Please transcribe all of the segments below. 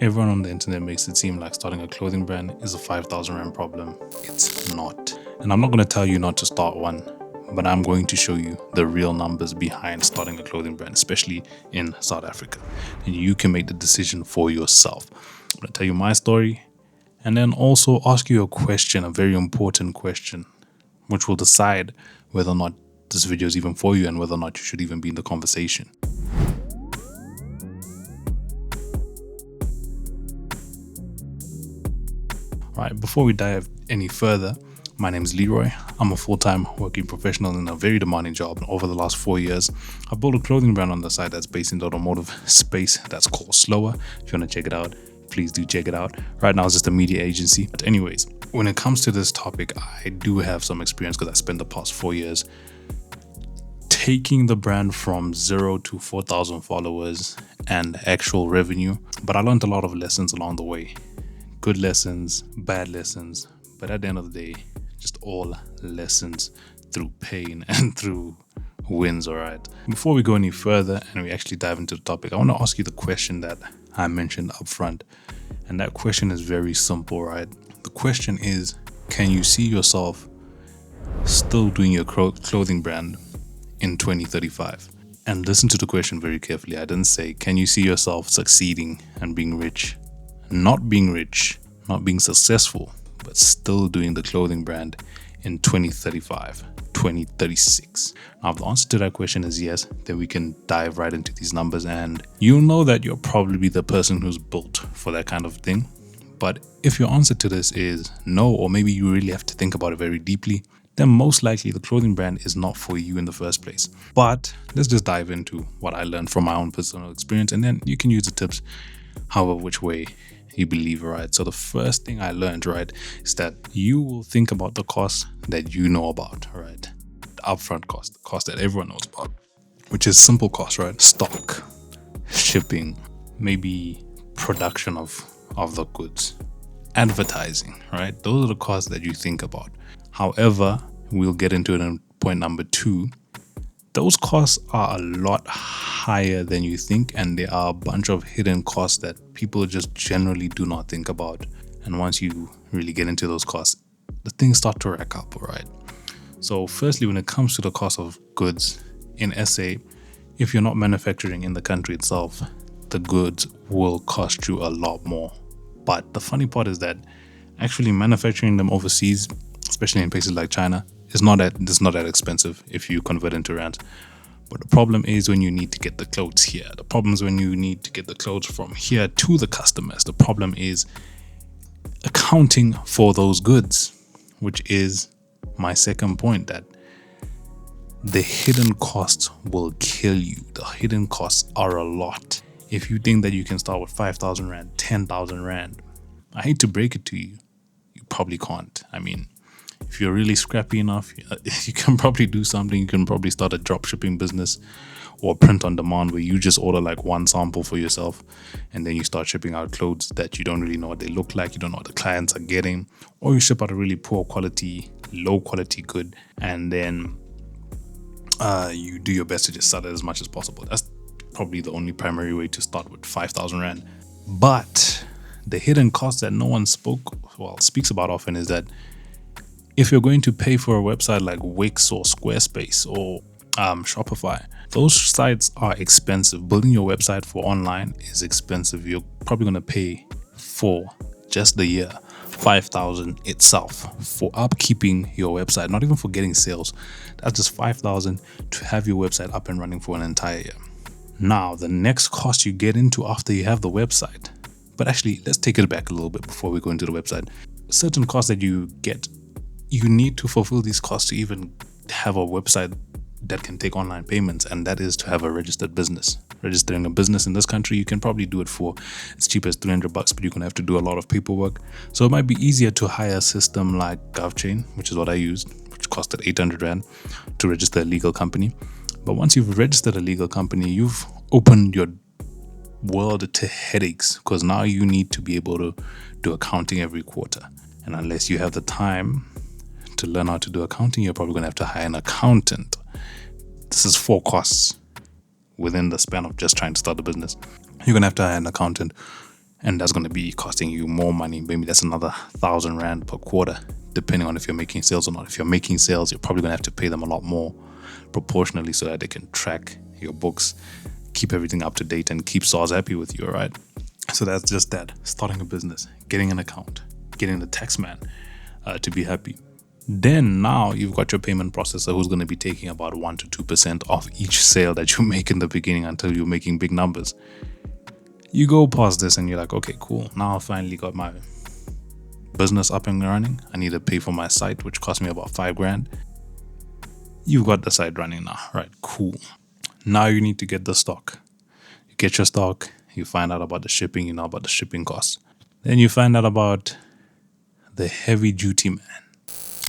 Everyone on the internet makes it seem like starting a clothing brand is a 5,000 Rand problem. It's not. And I'm not going to tell you not to start one, but I'm going to show you the real numbers behind starting a clothing brand, especially in South Africa. And you can make the decision for yourself. I'm going to tell you my story and then also ask you a question, a very important question, which will decide whether or not this video is even for you and whether or not you should even be in the conversation. Right, before we dive any further, my name is Leroy. I'm a full-time working professional in a very demanding job. And over the last 4 years, I've built a clothing brand on the side that's based in the automotive space that's called Slower. If you want to check it out, please do check it out. Right now, it's just a media agency. But anyways, when it comes to this topic, I do have some experience because I spent the past 4 years taking the brand from 0 to 4,000 followers and actual revenue. But I learned a lot of lessons along the way. Good lessons, bad lessons, but at the end of the day, just all lessons through pain and through wins, all right? Before we go any further and we actually dive into the topic, I want to ask you the question that I mentioned up front. And that question is very simple, right? The question is, can you see yourself still doing your clothing brand in 2035? And listen to the question very carefully. I didn't say, can you see yourself succeeding and being rich? Not being rich, not being successful, but still doing the clothing brand in 2035, 2036. Now, if the answer to that question is yes, then we can dive right into these numbers and you'll know that you're probably the person who's built for that kind of thing. But if your answer to this is no, or maybe you really have to think about it very deeply, then most likely the clothing brand is not for you in the first place. But let's just dive into what I learned from my own personal experience, and then you can use the tips however which way you believe, right? So the first thing I learned, right, is that you will think about the cost that you know about, right? The upfront cost, the cost that everyone knows about, which is simple cost, right? Stock, shipping, maybe production of the goods, advertising, right? Those are the costs that you think about. However, we'll get into it in point number 2. Those costs are a lot higher than you think, and there are a bunch of hidden costs that people just generally do not think about. And once you really get into those costs, the things start to rack up, all right? So firstly, when it comes to the cost of goods in SA, if you're not manufacturing in the country itself, the goods will cost you a lot more. But the funny part is that actually manufacturing them overseas, especially in places like China, it's not that expensive if you convert into rands. But the problem is when you need to get the clothes here. The problem is when you need to get the clothes from here to the customers. The problem is accounting for those goods, which is my second point, that the hidden costs will kill you. The hidden costs are a lot. If you think that you can start with 5,000 Rand, 10,000 Rand, I hate to break it to you, you probably can't. I mean, if you're really scrappy enough, you can probably do something. You can probably start a drop shipping business or print on demand where you just order like one sample for yourself and then you start shipping out clothes that you don't really know what they look like. You don't know what the clients are getting, or you ship out a really poor quality, low quality good, and then you do your best to just sell it as much as possible. That's probably the only primary way to start with 5,000 Rand. But the hidden cost that no one speaks about often is that if you're going to pay for a website like Wix or Squarespace or Shopify, those sites are expensive. Building your website for online is expensive. You're probably going to pay for just the year 5,000 itself for upkeeping your website, not even for getting sales. That's just 5,000 to have your website up and running for an entire year. Now, the next cost you get into after you have the website, but actually, let's take it back a little bit before we go into the website. Certain costs that you get, you need to fulfill these costs to even have a website that can take online payments, and that is to have a registered business. Registering a business in this country, you can probably do it for as cheap as $300, but you're going to have to do a lot of paperwork. So it might be easier to hire a system like GovChain, which is what I used, which costed 800 Rand to register a legal company. But once you've registered a legal company, you've opened your world to headaches, because now you need to be able to do accounting every quarter. And unless you have the time to learn how to do accounting, you're probably going to have to hire an accountant. This is 4 costs within the span of just trying to start a business. You're going to have to hire an accountant. And that's going to be costing you more money. Maybe that's another 1,000 Rand per quarter, depending on if you're making sales or not. If you're making sales, you're probably going to have to pay them a lot more proportionally so that they can track your books, keep everything up to date, and keep SARS happy with you, all right? So that's just that. Starting a business, getting an account, getting the tax man to be happy. Then now you've got your payment processor who's going to be taking about 1 to 2% off each sale that you make in the beginning until you're making big numbers. You go past this and you're like, okay, cool. Now I finally got my business up and running. I need to pay for my site, which cost me about 5 grand. You've got the site running now, right? Cool. Now you need to get the stock. You get your stock, you find out about the shipping, you know about the shipping costs. Then you find out about the heavy duty man,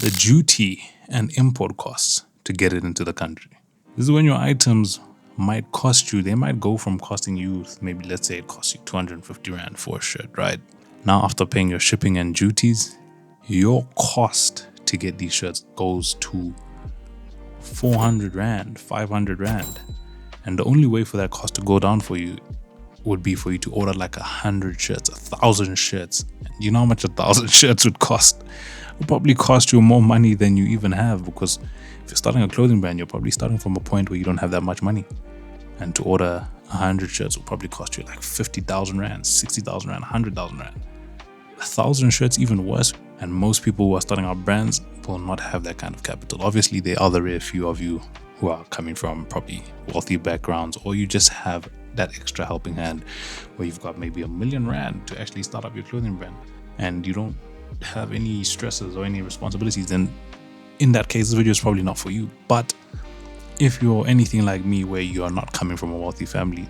the duty and import costs to get it into the country. This is when your items might cost you, they might go from costing you, maybe let's say it costs you 250 Rand for a shirt, right? Now after paying your shipping and duties, your cost to get these shirts goes to 400 Rand, 500 Rand. And the only way for that cost to go down for you would be for you to order like 100 shirts, 1,000 shirts. You know how much 1,000 shirts would cost? It would probably cost you more money than you even have, because if you're starting a clothing brand, you're probably starting from a point where you don't have that much money. And to order 100 shirts will probably cost you like 50,000 Rand, 60,000 Rand, 100,000 Rand. 1,000 shirts, even worse. And most people who are starting out brands will not have that kind of capital. Obviously, there are the rare few of you who are coming from probably wealthy backgrounds, or you just have that extra helping hand where you've got maybe 1,000,000 Rand to actually start up your clothing brand and you don't have any stresses or any responsibilities. Then in that case, this video is probably not for you. But if you're anything like me, where you are not coming from a wealthy family,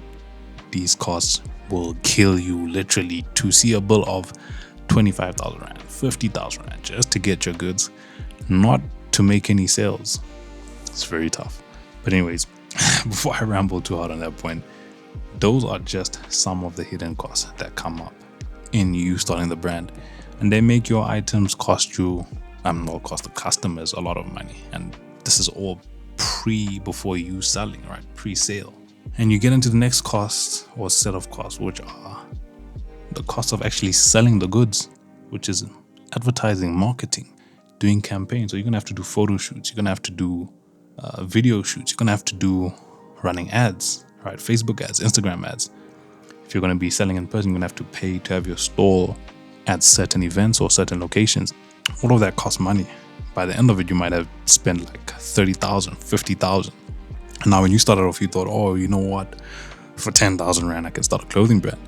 these costs will kill you literally. To see a bill of 25,000 Rand, 50,000 Rand just to get your goods, not to make any sales. It's very tough. But anyways, before I ramble too hard on that point, those are just some of the hidden costs that come up in you starting the brand. And they make your items cost you, cost the customers a lot of money. And this is all before you selling, right? Pre-sale. And you get into the next cost or set of costs, which are the cost of actually selling the goods, which is advertising, marketing, doing campaigns. So you're going to have to do photo shoots. You're going to have to do video shoots. You're going to have to do running ads, right? Facebook ads, Instagram ads. If you're going to be selling in person, you're going to have to pay to have your store at certain events or certain locations. All of that costs money. By the end of it, you might have spent like 30,000, 50,000. And now when you started off, you thought, oh, you know what? For 10,000 Rand, I can start a clothing brand.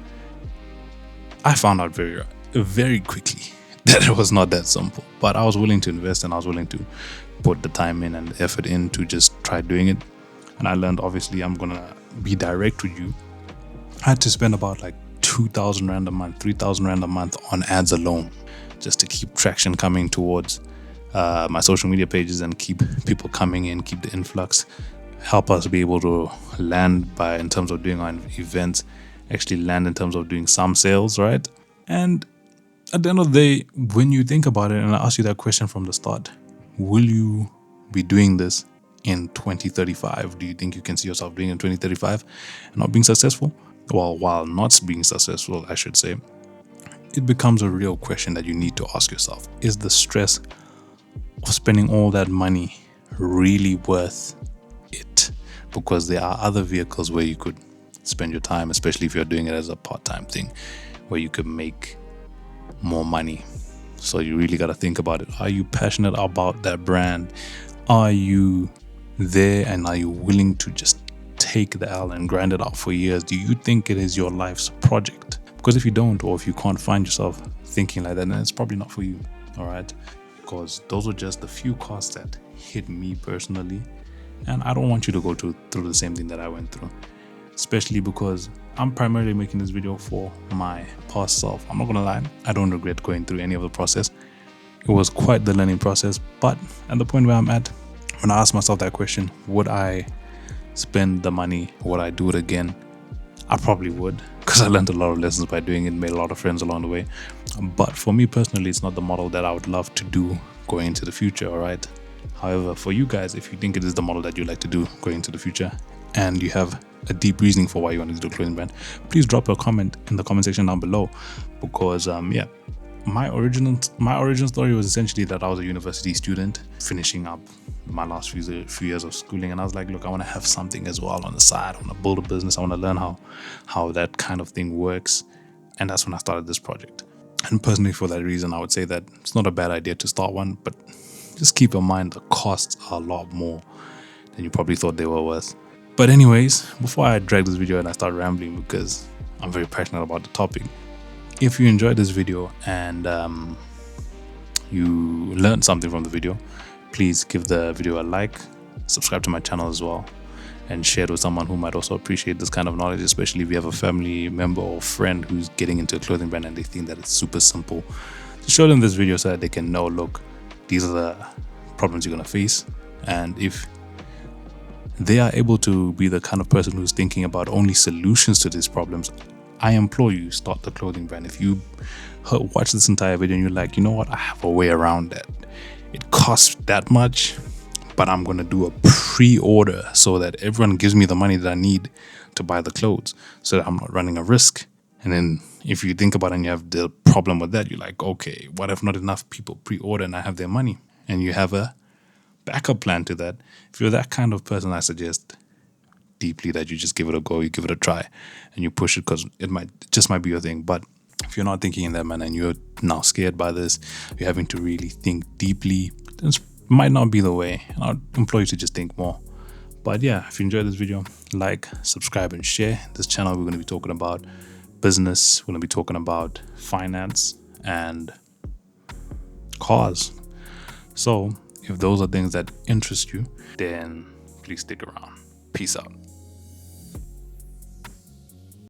I found out very, very quickly that it was not that simple. But I was willing to invest, and I was willing to put the time in and the effort in to just try doing it. And I learned, obviously, I'm going to be direct with you. I had to spend about like 2,000 Rand a month, 3,000 Rand a month on ads alone, just to keep traction coming towards my social media pages and keep people coming in, keep the influx, help us be able to land in terms of doing our events, actually land in terms of doing some sales, right? And at the end of the day, when you think about it, and I ask you that question from the start, will you be doing this in 2035? Do you think you can see yourself doing it in 2035 and not being successful? Well, while not being successful, I should say, it becomes a real question that you need to ask yourself. Is the stress of spending all that money really worth it? Because there are other vehicles where you could spend your time, especially if you're doing it as a part-time thing, where you could make more money. So you really got to think about it. Are you passionate about that brand? Are you there, and are you willing to just take the L and grind it out for years? Do you think it is your life's project? Because if you don't, or if you can't find yourself thinking like that, then it's probably not for you. All right. Because those are just the few costs that hit me personally. And I don't want you to go through the same thing that I went through. Especially because I'm primarily making this video for my past self. I'm not going to lie. I don't regret going through any of the process. It was quite the learning process. But at the point where I'm at, when I ask myself that question, would I spend the money? Would I do it again? I probably would, because I learned a lot of lessons by doing it, made a lot of friends along the way. But for me personally, it's not the model that I would love to do going into the future, all right? However, for you guys, if you think it is the model that you like to do going into the future, and you have a deep reasoning for why you want to do a clothing brand, please drop a comment in the comment section down below. Because my origin story was essentially that I was a university student finishing up my last few years of schooling, and I was like, look, I want to have something as well on the side. I want to build a business. I want to learn how that kind of thing works, and that's when I started this project. And personally, for that reason, I would say that it's not a bad idea to start one, but just keep in mind the costs are a lot more than you probably thought they were worth. But anyways, before I drag this video and I start rambling, because I'm very passionate about the topic, if you enjoyed this video and you learned something from the video, please give the video a like, subscribe to my channel as well, and share it with someone who might also appreciate this kind of knowledge, especially if you have a family member or friend who's getting into a clothing brand and they think that it's super simple. Just show them this video so that they can know, look, these are the problems you're going to face. And if they are able to be the kind of person who's thinking about only solutions to these problems, I implore you, start the clothing brand. If you watch this entire video and you're like, you know what, I have a way around that. It costs that much, but I'm going to do a pre-order so that everyone gives me the money that I need to buy the clothes so that I'm not running a risk. And then if you think about it and you have the problem with that, you're like, okay, what if not enough people pre-order and I have their money? And you have a backup plan to that. If you're that kind of person, I suggest deeply that you just give it a go, you give it a try, and you push it, because it just might be your thing. But if you're not thinking in that manner and you're now scared by this, you're having to really think deeply, this might not be the way. I'd implore you to just think more. But yeah, if you enjoyed this video, like, subscribe, and share. This channel, we're going to be talking about business, we're going to be talking about finance and cars. So if those are things that interest you, then please stick around. Peace out.